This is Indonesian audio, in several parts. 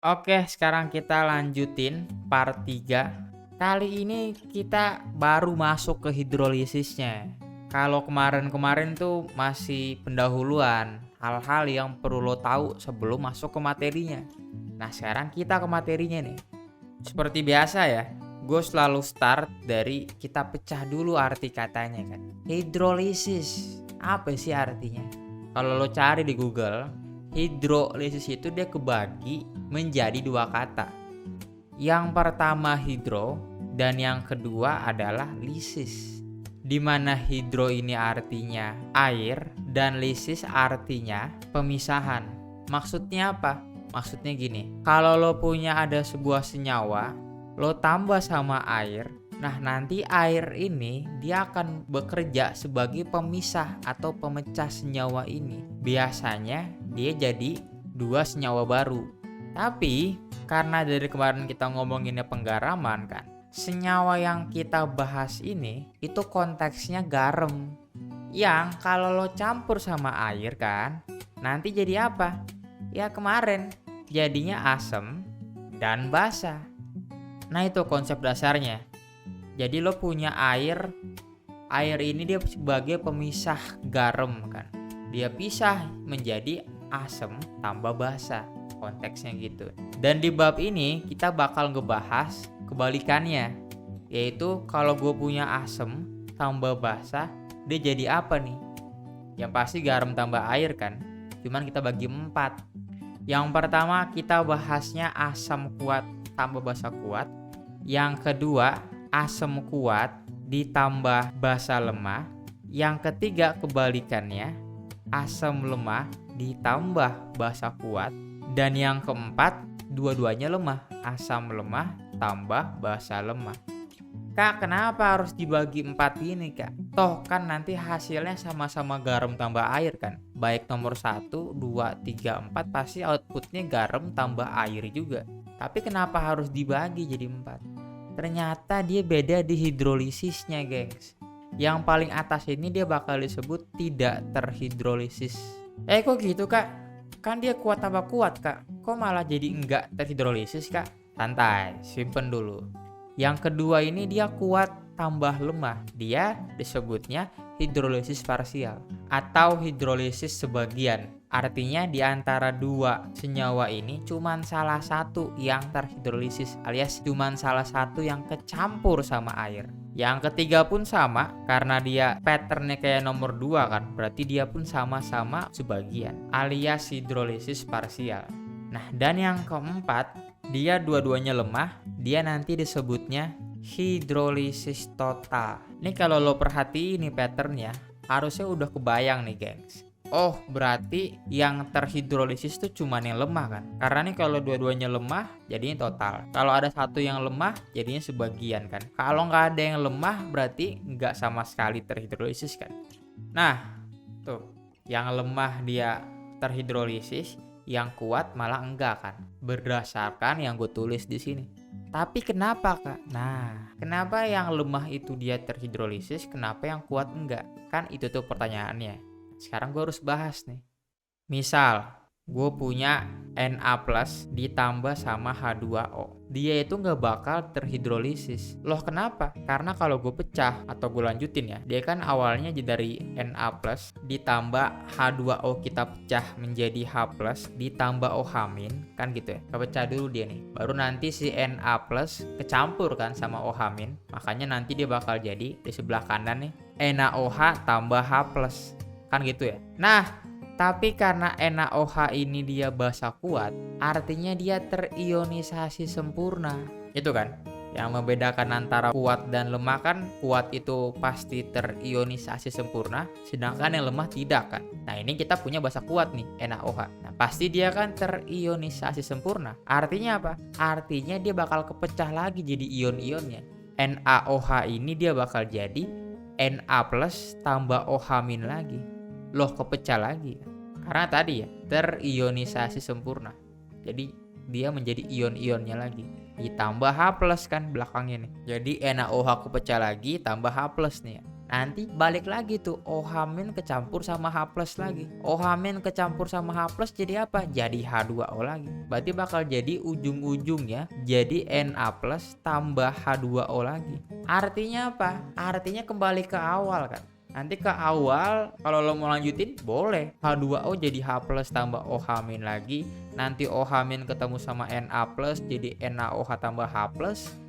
Oke, sekarang kita lanjutin part 3. Kali ini kita baru masuk ke hidrolisisnya. Kalau kemarin-kemarin tuh masih pendahuluan, hal-hal yang perlu lo tahu sebelum masuk ke materinya. Nah, sekarang kita ke materinya nih. Seperti biasa ya, gue selalu start dari kita pecah dulu arti katanya kan. Hidrolisis, apa sih artinya? Kalau lo cari di Google, hidrolisis itu dia kebagi menjadi dua kata. Yang pertama hidro dan yang kedua adalah lisis. Di mana hidro ini artinya air dan lisis artinya pemisahan. Maksudnya apa? Maksudnya gini, kalau lo punya ada sebuah senyawa, lo tambah sama air, nah nanti air ini dia akan bekerja sebagai pemisah atau pemecah senyawa ini. Biasanya dia jadi dua senyawa baru. Tapi karena dari kemarin kita ngomonginnya penggaraman kan, senyawa yang kita bahas ini itu konteksnya garam. Yang kalau lo campur sama air kan, nanti jadi apa? Ya kemarin jadinya asam dan basa. Nah itu konsep dasarnya. Jadi lo punya air ini dia sebagai pemisah garam kan. Dia pisah menjadi asam tambah basa. Konteksnya gitu. Dan di bab ini kita bakal ngebahas kebalikannya. Yaitu kalau gue punya asam tambah basa, dia jadi apa nih? Yang pasti garam tambah air kan. Cuman kita bagi 4. Yang pertama kita bahasnya asam kuat tambah basa kuat. Yang kedua asam kuat ditambah basa lemah. Yang ketiga kebalikannya asam lemah ditambah basa kuat. Dan yang keempat dua-duanya lemah, asam lemah tambah basa lemah. Kak, kenapa harus dibagi 4 ini kak? Toh kan nanti hasilnya sama-sama garam tambah air kan? Baik nomor 1, 2, 3, 4 pasti outputnya garam tambah air juga. Tapi kenapa harus dibagi jadi 4? Ternyata dia beda di hidrolisisnya gengs. Yang paling atas ini dia bakal disebut tidak terhidrolisis. Kok gitu kak? Kan dia kuat tambah kuat kak. Kok malah jadi enggak terhidrolisis kak? Santai, simpen dulu. Yang kedua ini dia kuat tambah lemah. Dia disebutnya hidrolisis parsial atau hidrolisis sebagian. Artinya di antara dua senyawa ini cuman salah satu yang terhidrolisis alias cuman salah satu yang kecampur sama air. Yang ketiga pun sama karena dia patternnya kayak nomor 2 kan. Berarti dia pun sama-sama sebagian alias hidrolisis parsial. Nah dan yang keempat dia dua-duanya lemah, dia nanti disebutnya hidrolisis total. Ini kalau lo perhatiin nih patternnya, harusnya udah kebayang nih gengs. Oh berarti yang terhidrolisis itu cuma yang lemah kan? Karena nih kalau dua-duanya lemah jadinya total. Kalau ada satu yang lemah jadinya sebagian kan? Kalau nggak ada yang lemah berarti nggak sama sekali terhidrolisis kan? Nah tuh yang lemah dia terhidrolisis, yang kuat malah enggak kan, berdasarkan yang gue tulis di sini. Tapi kenapa kak? Nah, kenapa yang lemah itu dia terhidrolisis, kenapa yang kuat enggak? Kan itu tuh pertanyaannya. Sekarang gue harus bahas nih. Misal, gue punya Na+ ditambah sama H2O. Dia itu nggak bakal terhidrolisis. Loh kenapa? Karena kalau gue pecah atau gue lanjutin ya, dia kan awalnya dari Na+ ditambah H2O kita pecah menjadi H+ ditambah OH- kan gitu ya. Kepecah dulu dia nih. Baru nanti si Na+ kecampur kan sama OH-, makanya nanti dia bakal jadi di sebelah kanan nih NaOH tambah H+. Kan gitu ya. Nah, tapi karena NaOH ini dia basa kuat, artinya dia terionisasi sempurna. Itu kan yang membedakan antara kuat dan lemah kan, kuat itu pasti terionisasi sempurna, sedangkan yang lemah tidak kan. Nah ini kita punya basa kuat nih, NaOH. Nah pasti dia kan terionisasi sempurna. Artinya apa? Artinya dia bakal kepecah lagi jadi ion-ionnya. NaOH ini dia bakal jadi Na+ tambah OH- lagi. Loh kepecah lagi karena tadi ya terionisasi sempurna, jadi dia menjadi ion-ionnya lagi ditambah H+ kan belakangnya nih, jadi NaOH kepecah lagi tambah H+ nih ya. Nanti balik lagi tuh OH- kecampur sama H+ lagi. OH- kecampur sama H+ jadi apa? Jadi H2O lagi. Berarti bakal jadi ujung-ujungnya jadi Na+ tambah H2O lagi. Artinya apa? Artinya kembali ke awal kan. Nanti ke awal kalau lo mau lanjutin boleh. H2O jadi H+ tambah OH- lagi. Nanti OH- ketemu sama Na+ jadi NaOH tambah H+.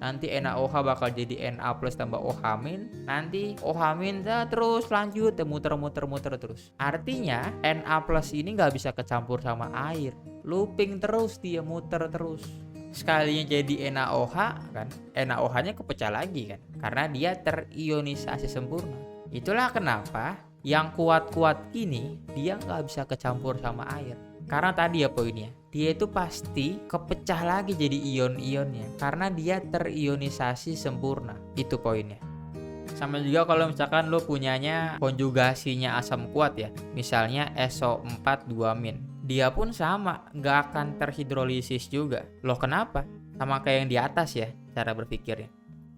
Nanti NaOH bakal jadi Na+ tambah OH-. Nanti OH- terus lanjut muter-muter terus. Artinya Na+ ini nggak bisa kecampur sama air. Looping terus, dia muter terus. Sekalinya jadi NaOH kan, NaOH-nya kepecah lagi kan, karena dia terionisasi sempurna. Itulah kenapa yang kuat-kuat gini dia nggak bisa kecampur sama air. Karena tadi ya poinnya, dia itu pasti kepecah lagi jadi ion-ionnya karena dia terionisasi sempurna. Itu poinnya. Sama juga kalau misalkan lo punyanya konjugasinya asam kuat ya, misalnya SO4 2-. Dia pun sama, nggak akan terhidrolisis juga. Loh kenapa? Sama kayak yang di atas ya cara berpikirnya.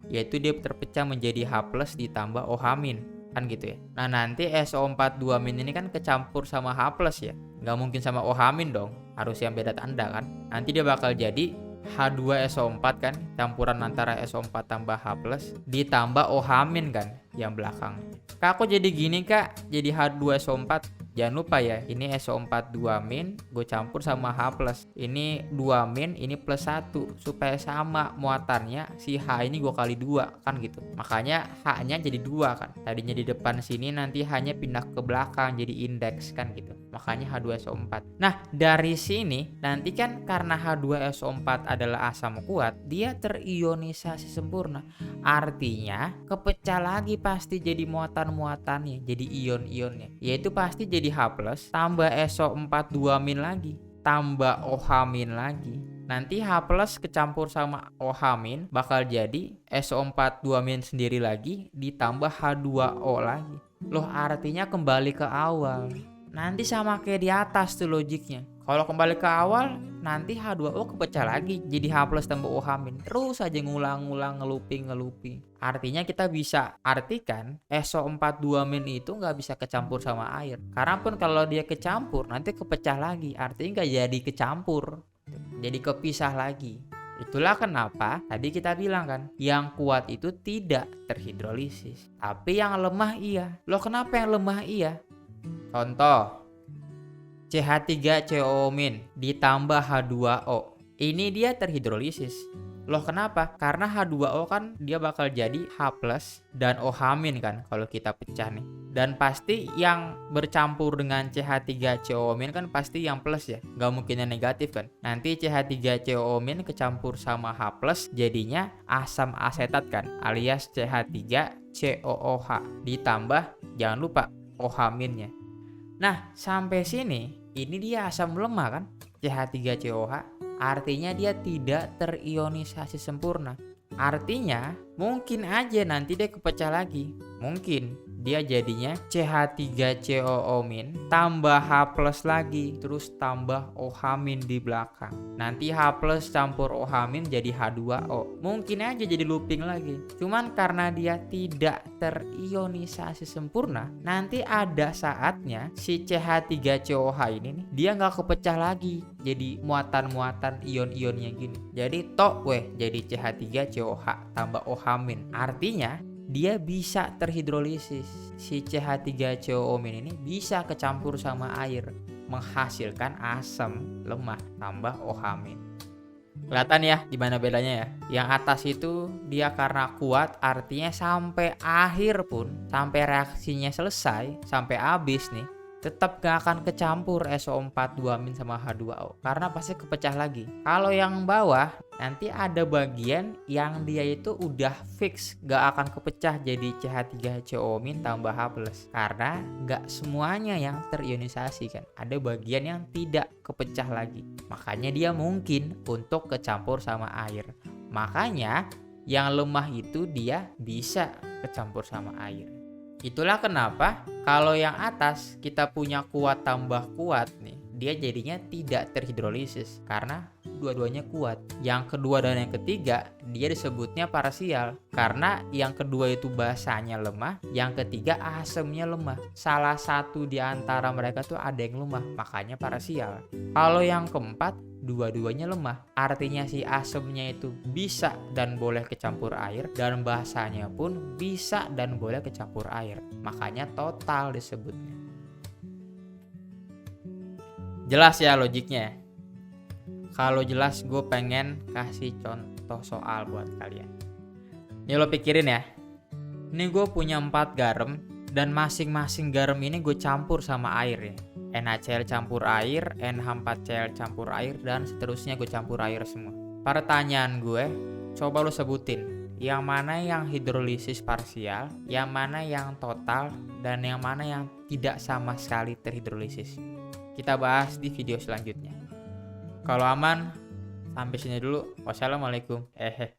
Yaitu dia terpecah menjadi H+ ditambah OH- kan gitu ya. Nah nanti SO4 2- ini kan kecampur sama H+ ya, nggak mungkin sama OH- dong, harus yang beda tanda kan. Nanti dia bakal jadi H2SO4 kan, campuran antara SO4 tambah H+ ditambah OH- kan yang belakang. Kak, kok jadi gini kak, jadi H2SO4? Jangan lupa ya, ini SO4 2- gue campur sama H+. Ini 2-, ini +1. Supaya sama muatannya, si H ini gue kali 2 kan gitu. Makanya H-nya jadi 2 kan. Tadinya di depan sini, nanti H-nya pindah ke belakang jadi indeks kan gitu. Makanya H2SO4. Nah dari sini nanti kan karena H2SO4 adalah asam kuat, dia terionisasi sempurna. Artinya kepecah lagi pasti jadi muatan-muatannya, jadi ion-ionnya. Yaitu pasti jadi H+ tambah SO4 2- lagi tambah OH- lagi. Nanti H+ kecampur sama OH- bakal jadi SO4 2- sendiri lagi ditambah H2O lagi. Loh artinya kembali ke awal. Nanti sama kayak di atas tuh logiknya. Kalau kembali ke awal, nanti H2O kepecah lagi jadi H+ tambah OH-. Terus aja ngulang-ngulang, ngeluping. Artinya kita bisa artikan SO4 2- itu nggak bisa kecampur sama air. Karena pun kalau dia kecampur, nanti kepecah lagi. Artinya nggak jadi kecampur, jadi kepisah lagi. Itulah kenapa tadi kita bilang kan, yang kuat itu tidak terhidrolisis, tapi yang lemah iya. Loh kenapa yang lemah iya? Contoh, CH3COO- ditambah H2O. Ini dia terhidrolisis. Loh kenapa? Karena H2O kan dia bakal jadi H+ dan OH- kan kalau kita pecah nih. Dan pasti yang bercampur dengan CH3COO- kan pasti yang plus ya. Nggak mungkin yang negatif kan. Nanti CH3COO- kecampur sama H+ jadinya asam asetat kan, alias CH3COOH. Ditambah jangan lupa OH-nya. Nah, sampai sini, ini dia asam lemah kan, CH3COH. Artinya dia tidak terionisasi sempurna. Artinya, mungkin aja nanti dia kepecah lagi. Mungkin dia jadinya CH3COO- tambah H+ lagi, terus tambah OH- di belakang. Nanti H+ campur OH- jadi H2O. Mungkin aja jadi looping lagi. Cuman karena dia tidak terionisasi sempurna, nanti ada saatnya si CH3COH ini nih, dia nggak kepecah lagi jadi muatan-muatan ion-ionnya gini. Jadi jadi CH3COH tambah OH-. Artinya dia bisa terhidrolisis. Si CH3COO- ini bisa kecampur sama air, menghasilkan asam lemah tambah OH-. Kelihatan ya gimana bedanya ya. Yang atas itu dia karena kuat, artinya sampai akhir pun, sampai reaksinya selesai, sampai habis nih, tetap gak akan kecampur SO4 2- sama H2O karena pasti kepecah lagi. Kalau yang bawah nanti ada bagian yang dia itu udah fix gak akan kepecah jadi CH3COO- tambah H+ karena gak semuanya yang terionisasi kan, ada bagian yang tidak kepecah lagi, makanya dia mungkin untuk kecampur sama air. Makanya yang lemah itu dia bisa kecampur sama air. Itulah kenapa kalau yang atas kita punya kuat tambah kuat nih, dia jadinya tidak terhidrolisis karena dua-duanya kuat. Yang kedua dan yang ketiga, dia disebutnya parsial karena yang kedua itu basanya lemah, yang ketiga asemnya lemah. Salah satu di antara mereka tuh ada yang lemah, makanya parsial. Kalau yang keempat, dua-duanya lemah. Artinya si asemnya itu bisa dan boleh kecampur air, dan basanya pun bisa dan boleh kecampur air. Makanya total disebutnya. Jelas ya logiknya? Kalau jelas gue pengen kasih contoh soal buat kalian. Ya lo pikirin ya. Ini gue punya 4 garam dan masing-masing garam ini gue campur sama air ya. NaCl campur air, NH4Cl campur air, dan seterusnya gue campur air semua. Pertanyaan gue, coba lo sebutin yang mana yang hidrolisis parsial, yang mana yang total, dan yang mana yang tidak sama sekali terhidrolisis. Kita bahas di video selanjutnya. Kalau aman, sampai sini dulu. Wassalamualaikum.